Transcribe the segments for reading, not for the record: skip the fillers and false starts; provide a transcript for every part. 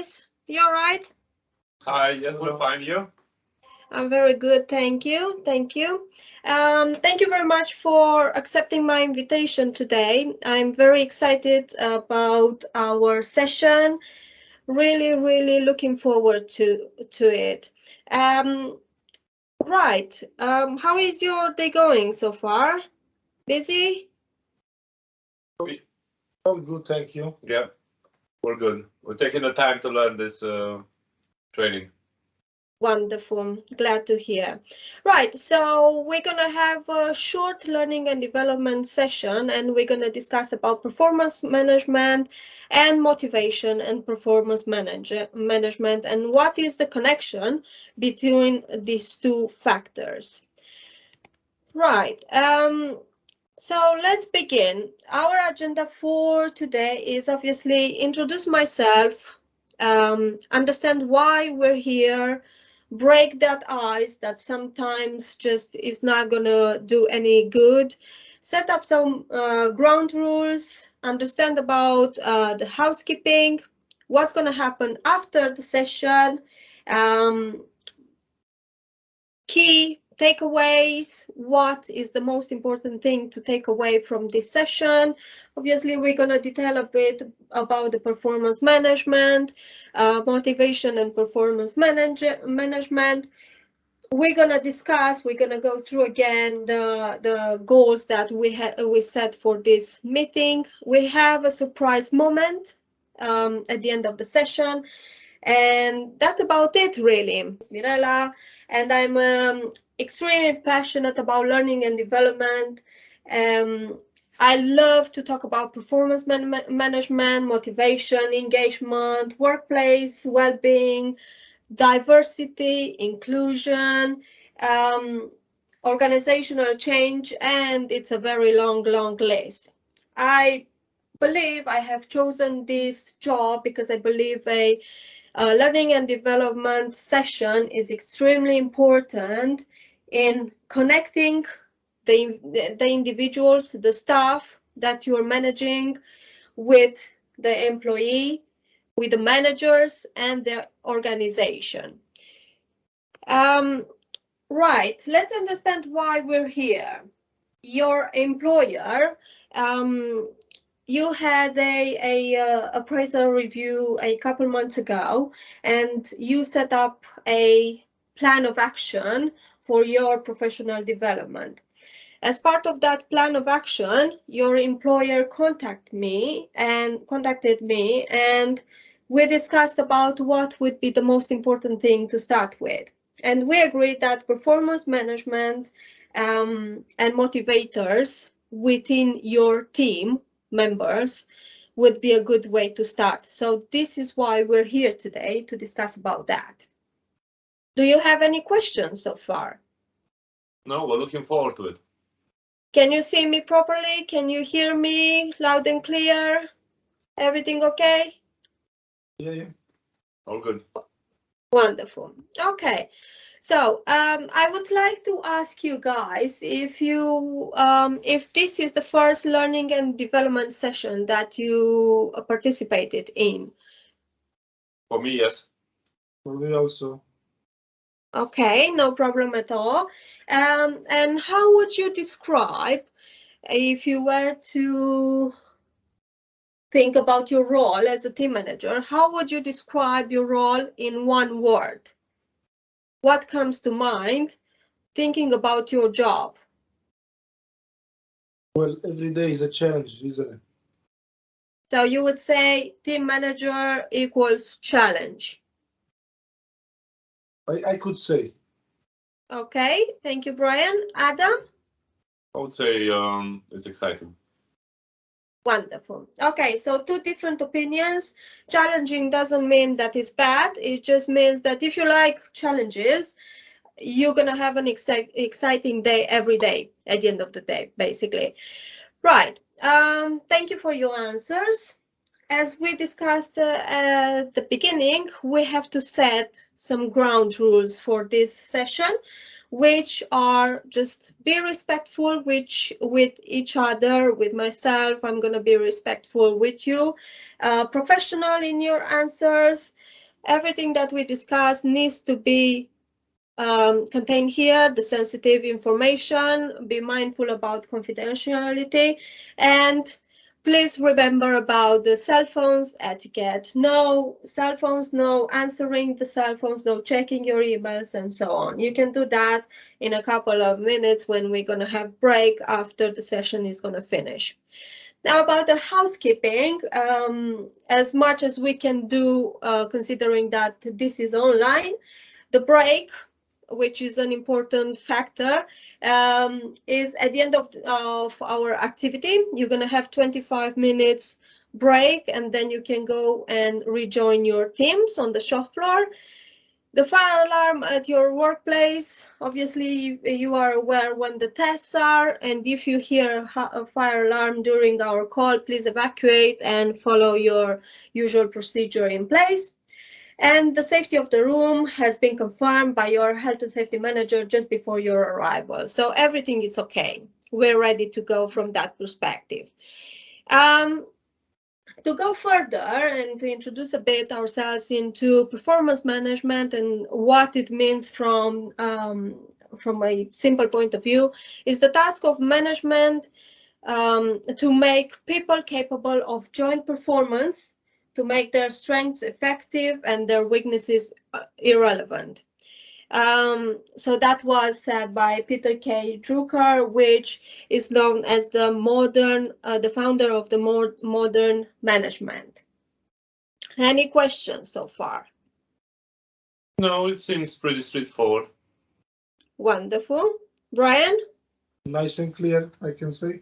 guys. You all right? Hi, yes, we're fine. You? I'm very good, thank you. Thank you. Thank you very much for accepting my invitation today. I'm very excited about our session. Really looking forward to it. Right. How is your day going so far? Busy? All good, thank you. Yeah, we're good. We're taking the time to learn this training. Wonderful, glad to hear. Right, so we're gonna have a short learning and development session, and we're gonna discuss about performance management and motivation and performance management, and what is the connection between these two factors. Right, so let's begin. Our agenda for today is obviously introduce myself, understand why we're here, break that ice that sometimes just is not gonna do any good, set up some ground rules, understand about the housekeeping, what's gonna happen after the session, key takeaways, what is the most important thing to take away from this session. Obviously, we're going to detail a bit about the performance management, motivation and performance management. We're going to discuss, we're going to go through again the goals that we set for this meeting. We have a surprise moment at the end of the session. And that's about it, really. It's Mirela, and I'm extremely passionate about learning and development. I love to talk about performance management, motivation, engagement, workplace well-being, diversity, inclusion, organizational change, and it's a very long list. I believe I have chosen this job because I believe a learning and development session is extremely important in connecting the individuals, the staff that you're managing with the employee, with the managers and the organization. Right, let's understand why we're here. Your employer, you had a appraisal review a couple months ago, and you set up a plan of action for your professional development. As part of that plan of action, your employer contacted me, and we discussed about what would be the most important thing to start with. And we agreed that performance management and motivators within your team members would be a good way to start. So this is why we're here today, to discuss about that. Do you have any questions so far? No, we're looking forward to it. Can you see me properly? Can you hear me loud and clear? Everything okay? Yeah. All good. Wonderful. Okay. So I would like to ask you guys if this is the first learning and development session that you participated in. For me, yes. For me also. Okay, no problem at all. And how would you describe, if you were to think about your role as a team manager, how would you describe your role in one word? What comes to mind thinking about your job? Well, every day is a challenge, isn't it? So you would say team manager equals challenge. I could say. Okay, thank you, Brian. Adam? I would say it's exciting. Wonderful. Okay, so two different opinions. Challenging doesn't mean that it's bad. It just means that if you like challenges, you're gonna have an exciting day every day at the end of the day, basically. Right. Thank you for your answers. As we discussed at the beginning, we have to set some ground rules for this session. which are just be respectful with each other, with myself. I'm going to be respectful with you, professional in your answers. Everything that we discuss needs to be contained here, the sensitive information. Be mindful about confidentiality, and please remember about the cell phones etiquette. No cell phones, no answering the cell phones, no checking your emails, and so on. You can do that in a couple of minutes when we're going to have break after the session is going to finish. Now, about the housekeeping, as much as we can do, considering that this is online, the break, which is an important factor, is at the end of our activity. You're going to have 25 minutes break, and then you can go and rejoin your teams on the shop floor. The fire alarm at your workplace, obviously you are aware when the tests are, and if you hear a fire alarm during our call, please evacuate and follow your usual procedure in place. And the safety of the room has been confirmed by your health and safety manager just before your arrival. So everything is okay. We're ready to go from that perspective. To go further and to introduce a bit ourselves into performance management and what it means from a simple point of view, is the task of management to make people capable of joint performance, to make their strengths effective and their weaknesses irrelevant. So that was said by Peter K. Drucker, which is known as the founder of the modern management. Any questions so far? No, it seems pretty straightforward. Wonderful. Brian? Nice and clear, I can say.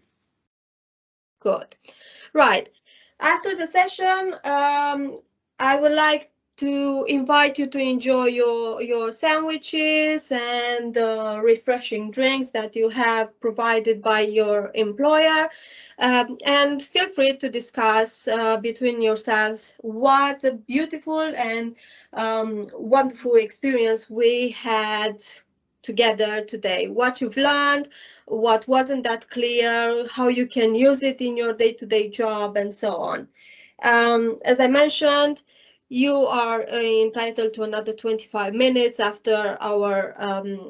Good. Right. After the session, I would like to invite you to enjoy your sandwiches and refreshing drinks that you have provided by your employer, and feel free to discuss between yourselves what a beautiful and wonderful experience we had together today, what you've learned, what wasn't that clear, how you can use it in your day-to-day job, and so on. As I mentioned, you are entitled to another 25 minutes after our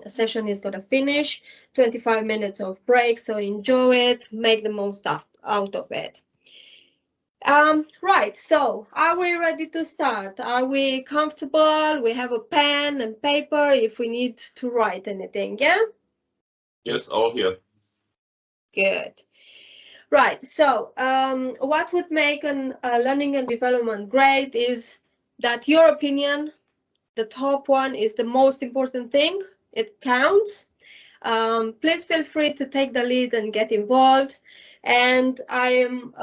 session is going to finish, 25 minutes of break, so enjoy it, make the most out of it. Right, so are we ready to start? Are we comfortable? We have a pen and paper if we need to write anything, yeah? Yes, all here. Good. Right, so what would make a learning and development great is that your opinion, the top one, is the most important thing. It counts. Please feel free to take the lead and get involved. And I am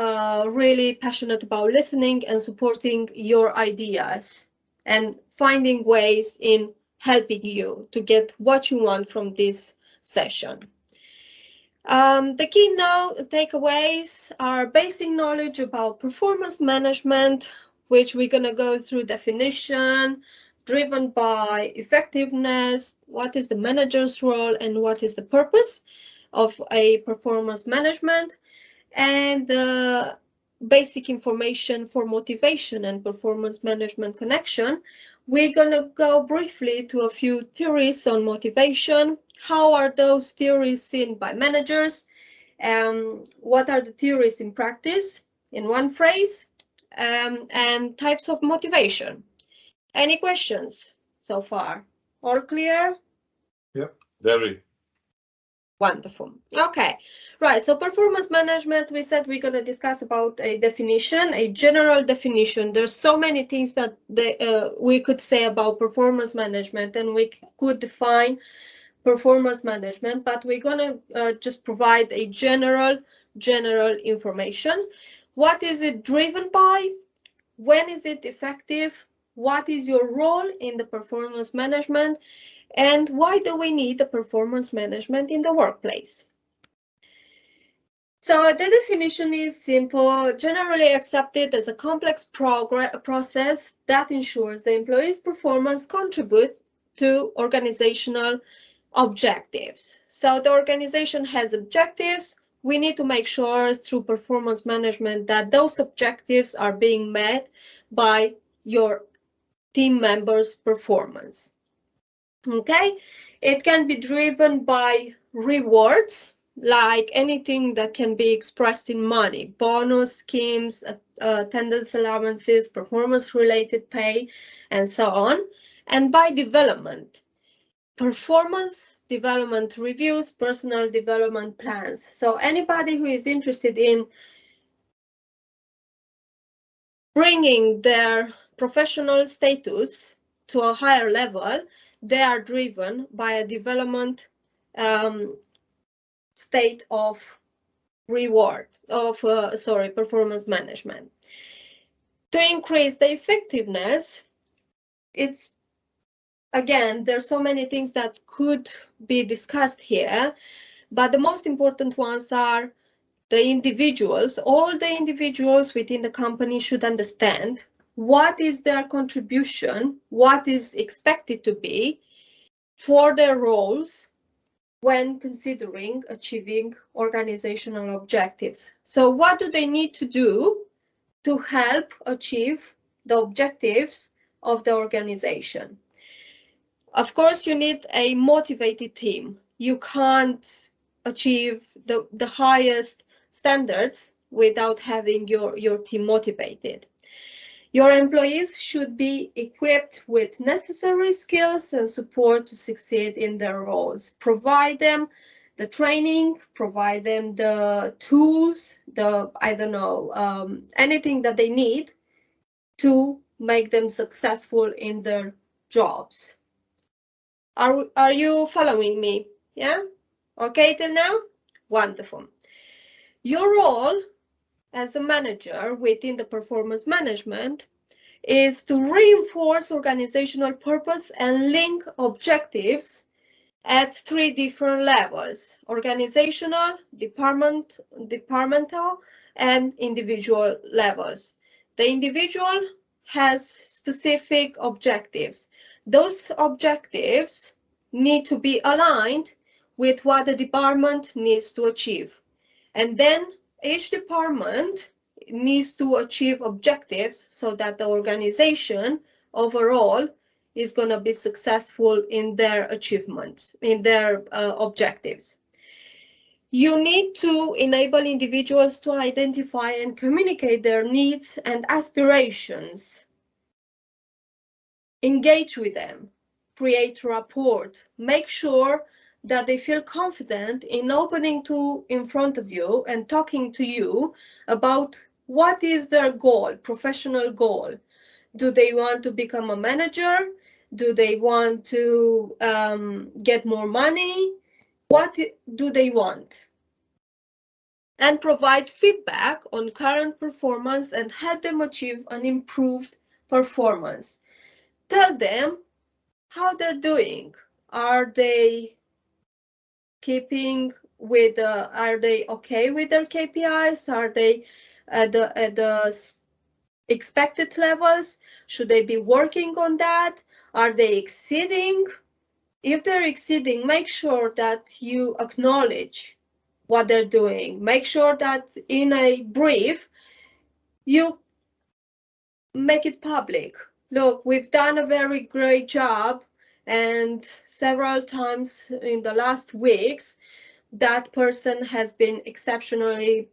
really passionate about listening and supporting your ideas and finding ways in helping you to get what you want from this session. The key takeaways are basic knowledge about performance management, which we're going to go through definition, driven by effectiveness, what is the manager's role and what is the purpose of a performance management, and the basic information for motivation and performance management connection. We're going to go briefly to a few theories on motivation. How are those theories seen by managers? What are the theories in practice, in one phrase? And types of motivation. Any questions so far? All clear? Yep. Very. Wonderful. Okay, right. So performance management, we said we're going to discuss about a definition, a general definition. There's so many things that we could say about performance management, and we could define performance management, but we're going to just provide a general information. What is it driven by? When is it effective? What is your role in the performance management? And why do we need the performance management in the workplace? So the definition is simple, generally accepted as a complex process that ensures the employee's performance contributes to organizational objectives. So the organization has objectives. We need to make sure through performance management that those objectives are being met by your team members' performance. Okay, it can be driven by rewards, like anything that can be expressed in money, bonus schemes, attendance allowances, performance-related pay, and so on, and by development, performance development reviews, personal development plans. So anybody who is interested in bringing their professional status to a higher level, they are driven by a development state of performance management. To increase the effectiveness, it's again, there's so many things that could be discussed here, but the most important ones are the individuals. All the individuals within the company should understand what is their contribution, what is expected to be for their roles when considering achieving organizational objectives. So what do they need to do to help achieve the objectives of the organization? Of course, you need a motivated team. You can't achieve the highest standards without having your team motivated. Your employees should be equipped with necessary skills and support to succeed in their roles. Provide them the training, provide them the tools, anything that they need to make them successful in their jobs. Are you following me? Yeah? Okay till now? Wonderful. Your role as a manager within the performance management is to reinforce organizational purpose and link objectives at 3 different levels: organizational, departmental, and individual levels. The individual has specific objectives. Those objectives need to be aligned with what the department needs to achieve. And then each department needs to achieve objectives so that the organization overall is going to be successful in their achievements, in their objectives. You need to enable individuals to identify and communicate their needs and aspirations. Engage with them, create rapport, make sure that they feel confident in opening in front of you and talking to you about what is their goal, professional goal. Do they want to become a manager? Do they want to get more money? What do they want? And provide feedback on current performance and help them achieve an improved performance. Tell them how they're doing. Are they are they okay with their KPIs? Are they at the expected levels? Should they be working on that? Are they exceeding? If they're exceeding, make sure that you acknowledge what they're doing. Make sure that in a brief, you make it public. Look, we've done a very great job, and several times in the last weeks, that person has been exceptionally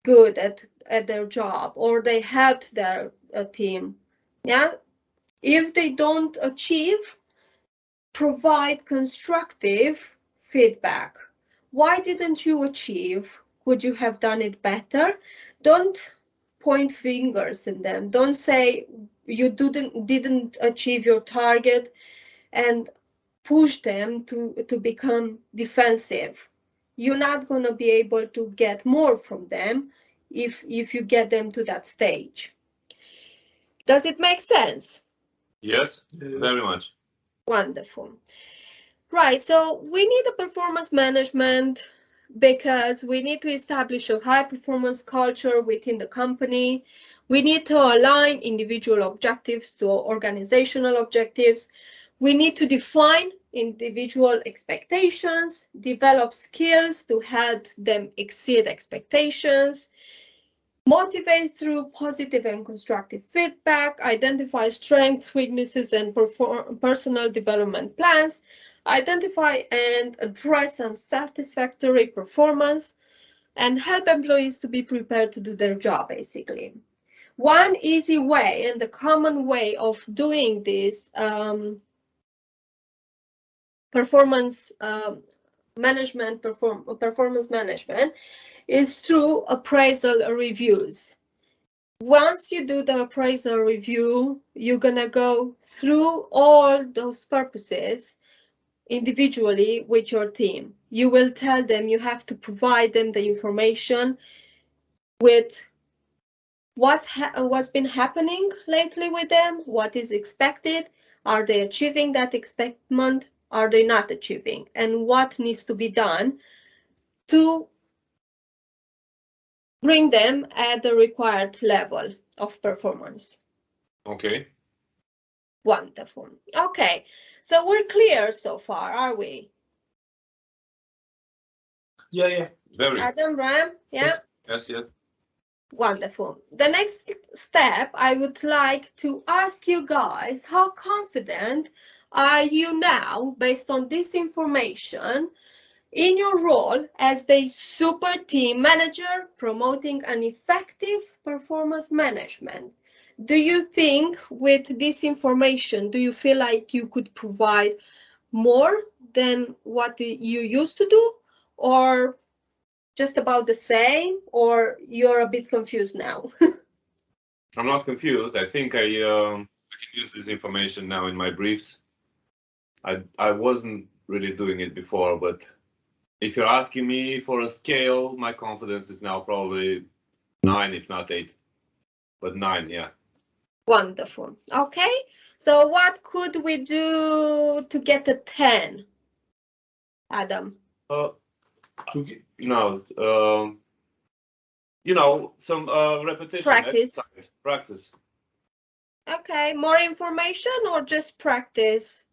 good at their job, or they helped their team. Yeah. If they don't achieve, provide constructive feedback. Why didn't you achieve? Could you have done it better? Don't point fingers at them. Don't say you didn't achieve your target and push them to become defensive. You're not going to be able to get more from them if you get them to that stage. Does it make sense? Yes, very much. Wonderful. Right, so we need a performance management because we need to establish a high performance culture within the company. We need to align individual objectives to organizational objectives. We need to define individual expectations, develop skills to help them exceed expectations, motivate through positive and constructive feedback, identify strengths, weaknesses, and personal development plans, identify and address unsatisfactory performance, and help employees to be prepared to do their job, basically. One easy way and the common way of doing this performance management is through appraisal reviews. Once you do the appraisal review, you're gonna go through all those purposes individually with your team. You will tell them, you have to provide them the information with what's been happening lately with them, what is expected, are they achieving that expectation, are they not achieving, and what needs to be done to bring them at the required level of performance. Okay. Wonderful. Okay, so we're clear so far, are we? Yeah. Very. Adam, Ram, yeah? Yes. Wonderful. The next step, I would like to ask you guys, how confident are you now, based on this information, in your role as the super team manager promoting an effective performance management? Do you think with this information, do you feel like you could provide more than what you used to do, or just about the same, or you're a bit confused now? I'm not confused. I think I can use this information now in my briefs. I wasn't really doing it before, but if you're asking me for a scale, my confidence is now probably 9, if not 8, but 9, yeah. Wonderful. Okay, so what could we do to get a 10, Adam? Some repetition. Practice. Exercise, practice. Okay, more information or just practice?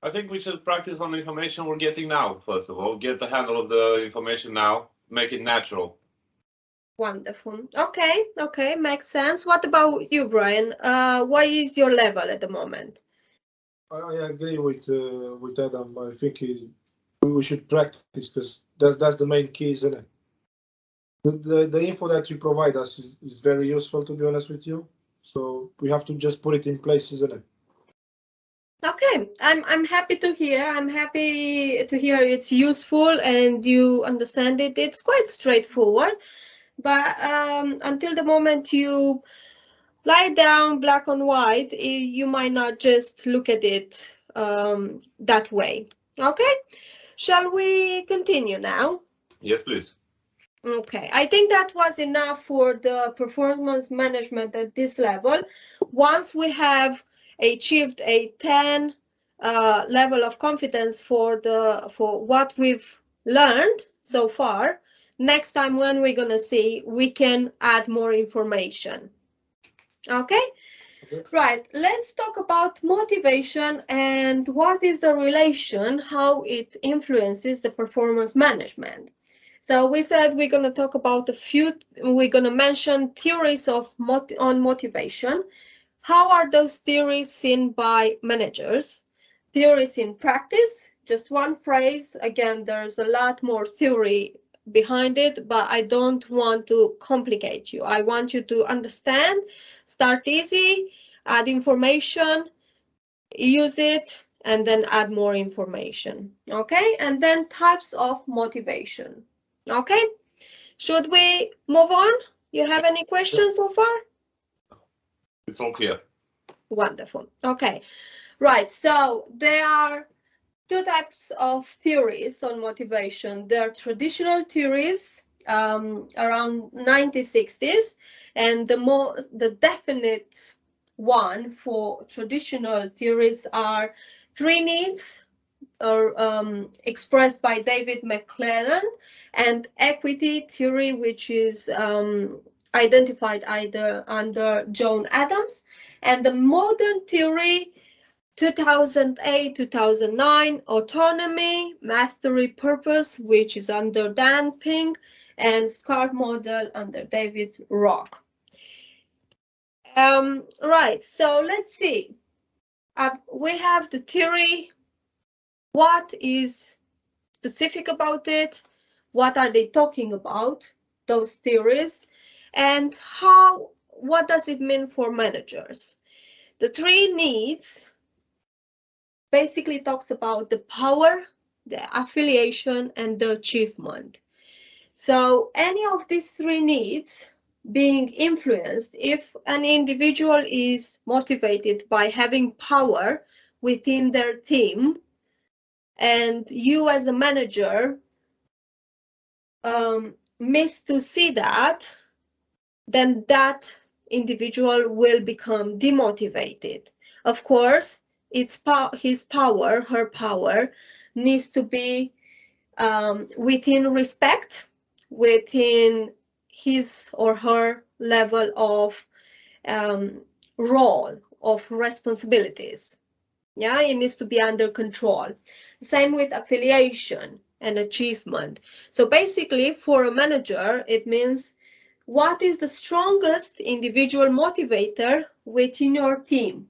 I think we should practice on the information we're getting now, first of all. Get the handle of the information now, make it natural. Wonderful. Okay, makes sense. What about you, Brian? What is your level at the moment? I agree with Adam. I think we should practice, because that's the main key, isn't it? The info that you provide us is very useful, to be honest with you. So we have to just put it in place, isn't it? Okay, I'm happy to hear. I'm happy to hear it's useful and you understand it. It's quite straightforward, but until the moment you lie down black on white, you might not just look at it that way. Okay, shall we continue now? Yes, please. Okay, I think that was enough for the performance management at this level. Once we have achieved a 10 level of confidence for what we've learned so far, next time when we're gonna see, we can add more information. Okay? Right, let's talk about motivation and what is the relation, how it influences the performance management. So we said we're going to talk about we're going to mention theories on motivation. How are those theories seen by managers? Theories in practice, just one phrase. Again, there's a lot more theory behind it, but I don't want to complicate you. I want you to understand, start easy, add information, use it, and then add more information. Okay, and then types of motivation. Okay, should we move on? You have any questions so far? It's all clear. Wonderful. Okay, right. So there are two types of theories on motivation. There are traditional theories around 1960s, and the definite one for traditional theories are 3 needs, expressed by David McClelland, and equity theory, which is identified either under John Adams. And the modern theory 2008-2009, autonomy, mastery, purpose, which is under Dan Pink, and SCARF model under David Rock. Right, so let's see. We have the theory. What is specific about it? What are they talking about, those theories? And what does it mean for managers? The three needs basically talks about the power, the affiliation, and the achievement. So any of these three needs being influenced, if an individual is motivated by having power within their team, and you as a manager miss to see that, then that individual will become demotivated. Of course, his power, her power, needs to be within respect, within his or her level of role, of responsibilities. Yeah, it needs to be under control. Same with affiliation and achievement. So basically, for a manager, it means what is the strongest individual motivator within your team?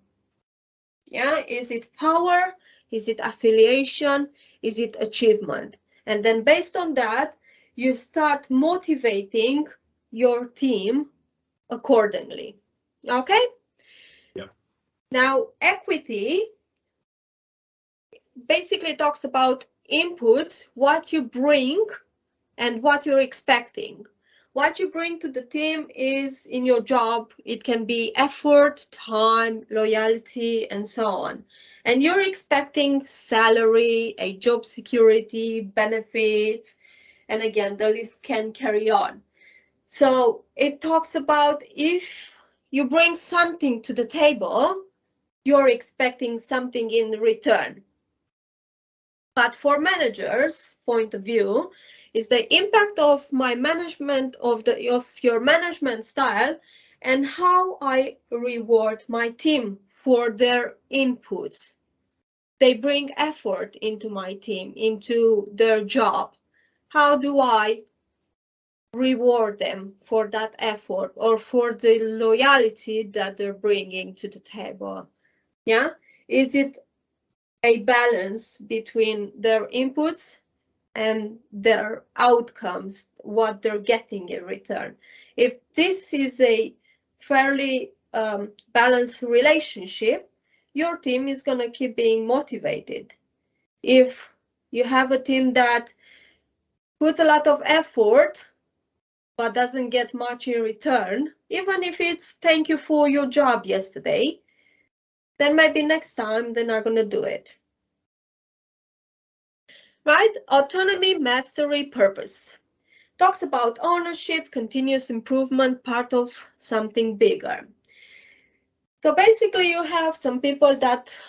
Yeah, is it power? Is it affiliation? Is it achievement? And then based on that, you start motivating your team accordingly. Okay? Yeah. Now, equity basically talks about input, what you bring and what you're expecting. What you bring to the team is in your job. It can be effort, time, loyalty, and so on. And you're expecting salary, a job security, benefits, and again, the list can carry on. So it talks about if you bring something to the table, you're expecting something in return. But for managers' point of view, is the impact of my management of your management style and how I reward my team for their inputs. They bring effort into my team, into their job. How do I reward them for that effort or for the loyalty that they're bringing to the table? Yeah, is it a balance between their inputs and their outcomes, what they're getting in return? If this is a fairly balanced relationship, your team is going to keep being motivated. If you have a team that puts a lot of effort but doesn't get much in return, even if it's thank you for your job yesterday, then maybe next time they're not going to do it. Right? Autonomy, mastery, purpose. Talks about ownership, continuous improvement, part of something bigger. So basically you have some people that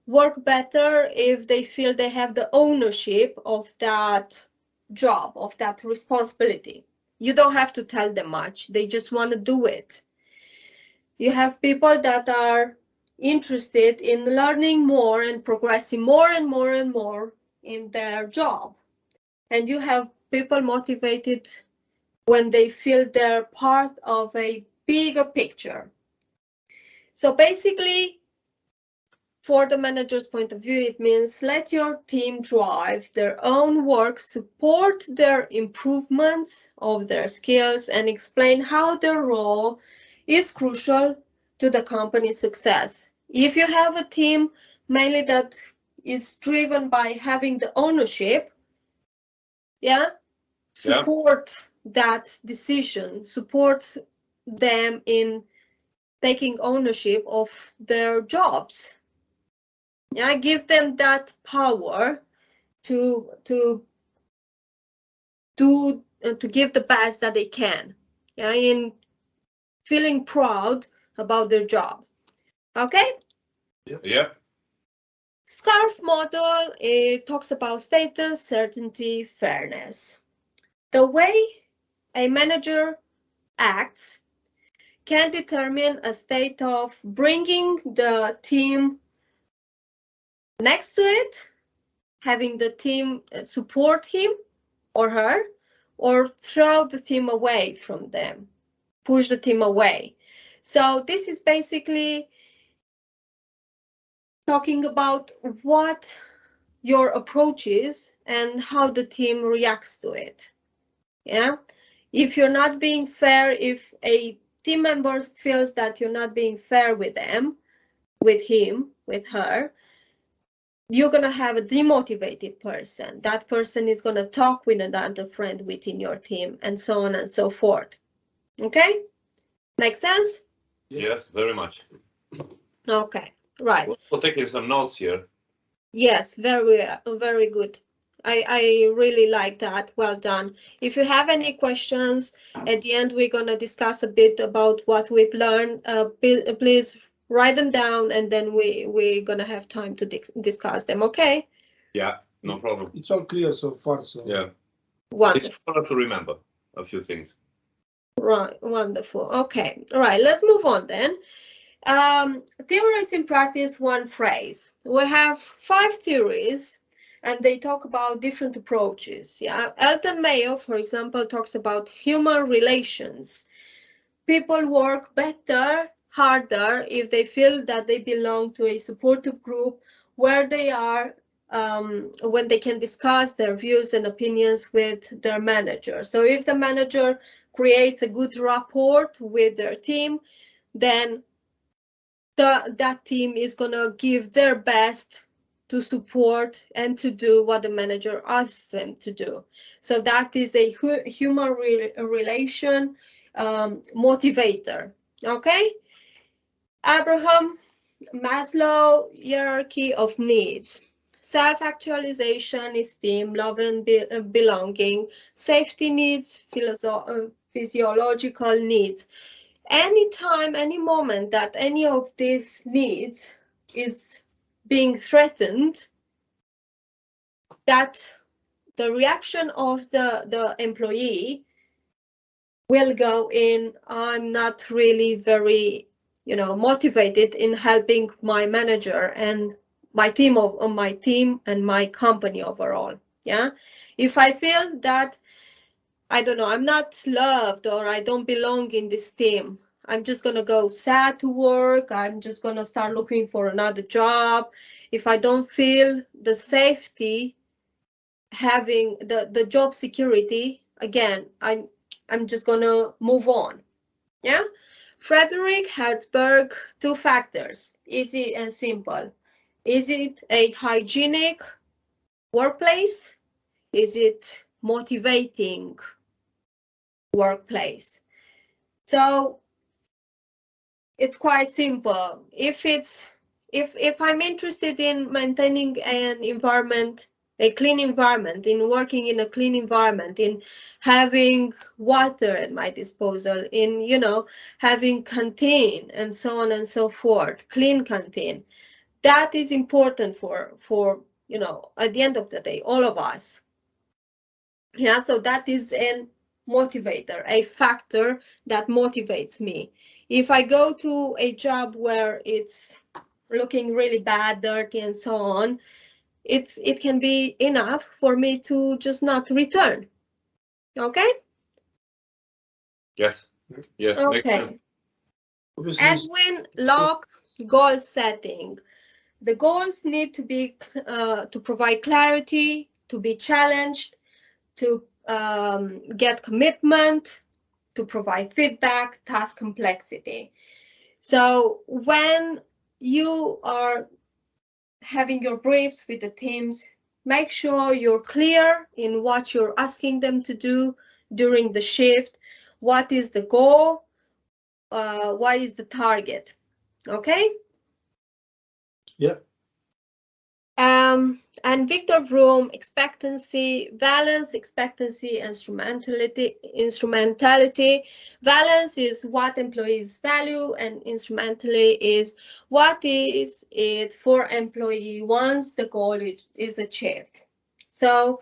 work better if they feel they have the ownership of that job, of that responsibility. You don't have to tell them much, they just want to do it. You have people that are interested in learning more and progressing more and more and more in their job. And you have people motivated when they feel they're part of a bigger picture. So basically, for the manager's point of view, it means let your team drive their own work, support their improvements of their skills, and explain how their role is crucial to the company's success. If you have a team mainly that is driven by having the ownership, support that decision, support them in taking ownership of their jobs. Give them that power to give the best that they can, in feeling proud about their job. Okay? Yeah. SCARF model, it talks about status, certainty, fairness. The way a manager acts can determine a state of bringing the team Next to it, having the team support him or her, or throw the team away from them, push the team away. So this is basically talking about what your approach is and how the team reacts to it. Yeah, if you're not being fair, if a team member feels that you're not being fair with them, with him, with her, you're gonna have a demotivated person. That person is gonna talk with another friend within your team, and so on and so forth. Okay, make sense? Yes, very much. Okay, right. We're taking some notes here. Yes, very good. I really like that. Well done. If you have any questions at the end, we're gonna discuss a bit about what we've learned. Please write them down, and then we're gonna have time to discuss them. Okay? Yeah, no problem. It's all clear so far. So Yeah, Wonderful. it's important to remember a few things. Right. Wonderful. Okay. All right. Let's move on then. Theories in practice, one phrase. We have 5 theories, and they talk about different approaches. Yeah, Elton Mayo, for example, talks about human relations. People work better, harder, if they feel that they belong to a supportive group where they are, when they can discuss their views and opinions with their manager. So if the manager creates a good rapport with their team, then that team is gonna give their best to support and to do what the manager asks them to do. So that is a human relation motivator. Okay, Abraham Maslow hierarchy of needs. Self-actualization, esteem, love and belonging, safety needs, physiological needs. Anytime, any moment that any of these needs is being threatened, that the reaction of the employee will go in, I'm not really very, motivated in helping my manager and my team and my company overall. Yeah, if I feel that, I don't know, I'm not loved or I don't belong in this team, I'm just gonna go sad to work. I'm just gonna start looking for another job. If I don't feel the safety, having the job security, again, I'm just gonna move on. Yeah. Frederick Herzberg, 2 factors, easy and simple. Is it a hygienic workplace? Is it motivating workplace? So it's quite simple. If I'm interested in maintaining an environment, a clean environment, in working in a clean environment, in having water at my disposal, in having canteen and so on and so forth, clean canteen, that is important for at the end of the day, all of us. Yeah, so that is a motivator, a factor that motivates me. If I go to a job where it's looking really bad, dirty, and so on, it can be enough for me to just not return. Okay? Yes. Yeah. Okay. Makes sense. obviously, Edwin Locke, goal setting. The goals need to be to provide clarity, to be challenged, to get commitment, to provide feedback, task complexity. So when you are having your briefs with the teams, make sure you're clear in what you're asking them to do during the shift. What is the goal? What is the target? Okay? yeah. And Victor Vroom, expectancy, valence, expectancy, instrumentality. Valence is what employees value, and instrumentally is what is it for employee once the goal is achieved. So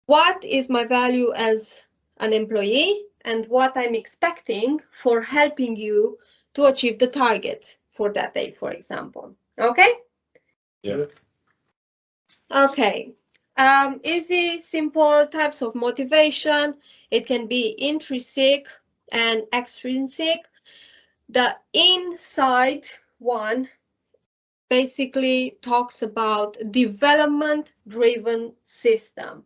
what is my value as an employee and what I'm expecting for helping you to achieve the target for that day, for example. Okay? Yeah. Okay. Easy, simple types of motivation. It can be intrinsic and extrinsic. The inside one basically talks about development-driven system.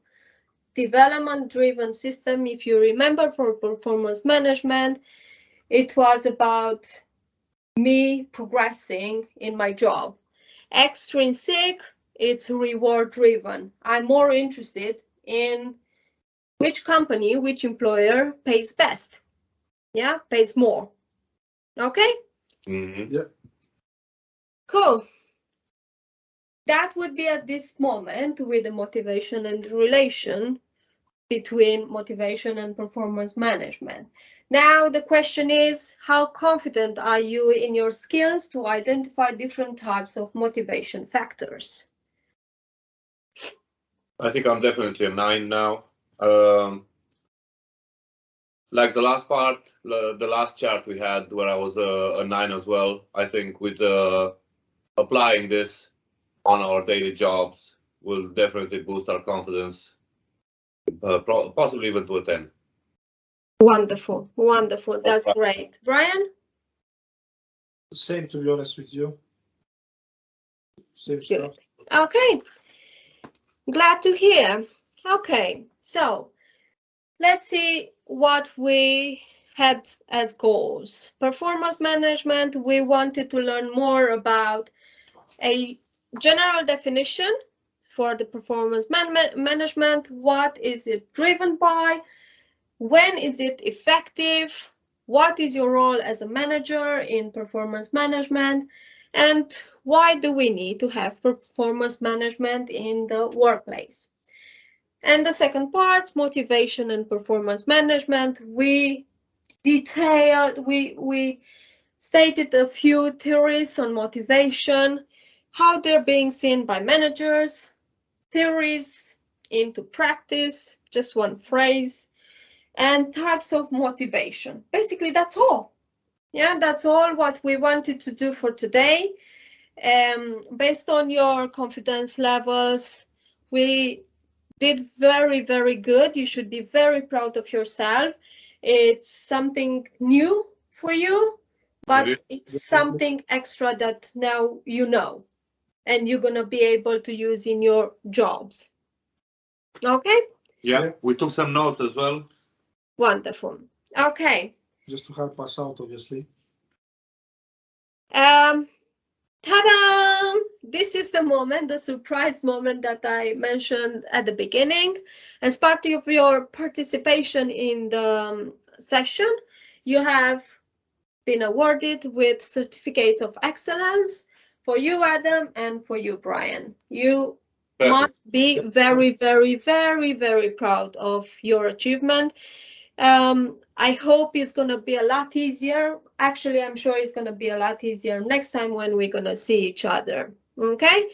Development-driven system, if you remember, for performance management, it was about me progressing in my job. Extrinsic, it's reward-driven. I'm more interested in which company, which employer pays best. Yeah, pays more. Okay? Mm-hmm. Yeah. Cool. That would be at this moment with the motivation and relation between motivation and performance management. Now the question is, how confident are you in your skills to identify different types of motivation factors? I think I'm definitely a 9 now. Like the last part, the last chart we had where I was a 9 as well. I think with applying this on our daily jobs will definitely boost our confidence, possibly even to a 10. Wonderful, wonderful. That's great. Brian? Same, to be honest with you. Same stuff. Okay. Glad to hear. Okay, so let's see what we had as goals. Performance management, we wanted to learn more about a general definition for the performance management. What is it driven by? When is it effective? What is your role as a manager in performance management? And why do we need to have performance management in the workplace? And the second part, motivation and performance management, we detailed, we stated a few theories on motivation, how they're being seen by managers, theories into practice, just one phrase, and types of motivation. Basically, that's all. Yeah, that's all what we wanted to do for today. Based on your confidence levels, we did very, very good. You should be very proud of yourself. It's something new for you, but it's something extra that now you know, and you're gonna be able to use in your jobs. Okay? Yeah, we took some notes as well. Wonderful. Okay. Just to help us out, obviously. Ta-da! This is the moment, the surprise moment that I mentioned at the beginning. As part of your participation in the session, you have been awarded with certificates of excellence for you, Adam, and for you, Brian. You must be very, very, very, very proud of your achievement. I hope it's going to be a lot easier. Actually, I'm sure it's going to be a lot easier next time when we're going to see each other. Okay?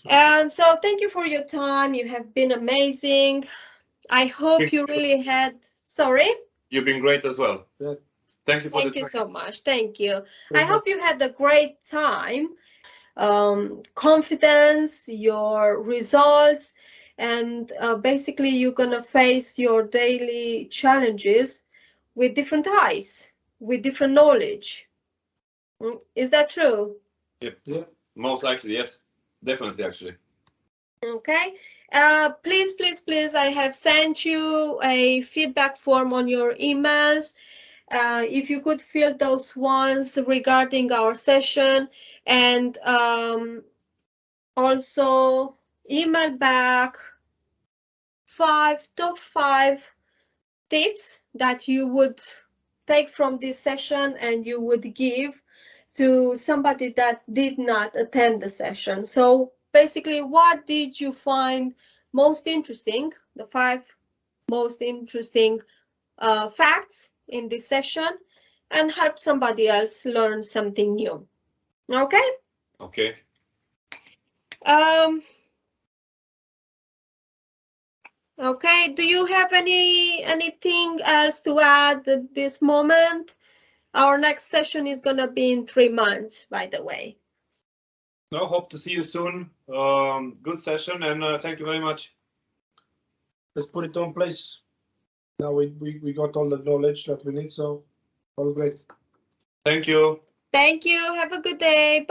So thank you for your time. You have been amazing. I hope you really had... Sorry? You've been great as well. Yeah. Thank you for Thank you so much. Thank you. I hope you had a great time. Confidence, your results, and basically you're gonna face your daily challenges with different eyes, with different knowledge. Is that true? Yep. Yeah. Most likely, yes. Definitely, actually. Okay. Please, please, please, I have sent you a feedback form on your emails. If you could fill those ones regarding our session, and also email back top 5 tips that you would take from this session and you would give to somebody that did not attend the session. So basically, what did you find most interesting, the 5 most interesting facts in this session, and help somebody else learn something new. Okay? Okay. Okay, do you have anything else to add at this moment? Our next session is gonna be in 3 months, by the way. No, hope to see you soon. Good session, and thank you very much. Let's put it on place. Now we got all the knowledge that we need, so all great. Thank you. Thank you. Have a good day. Bye.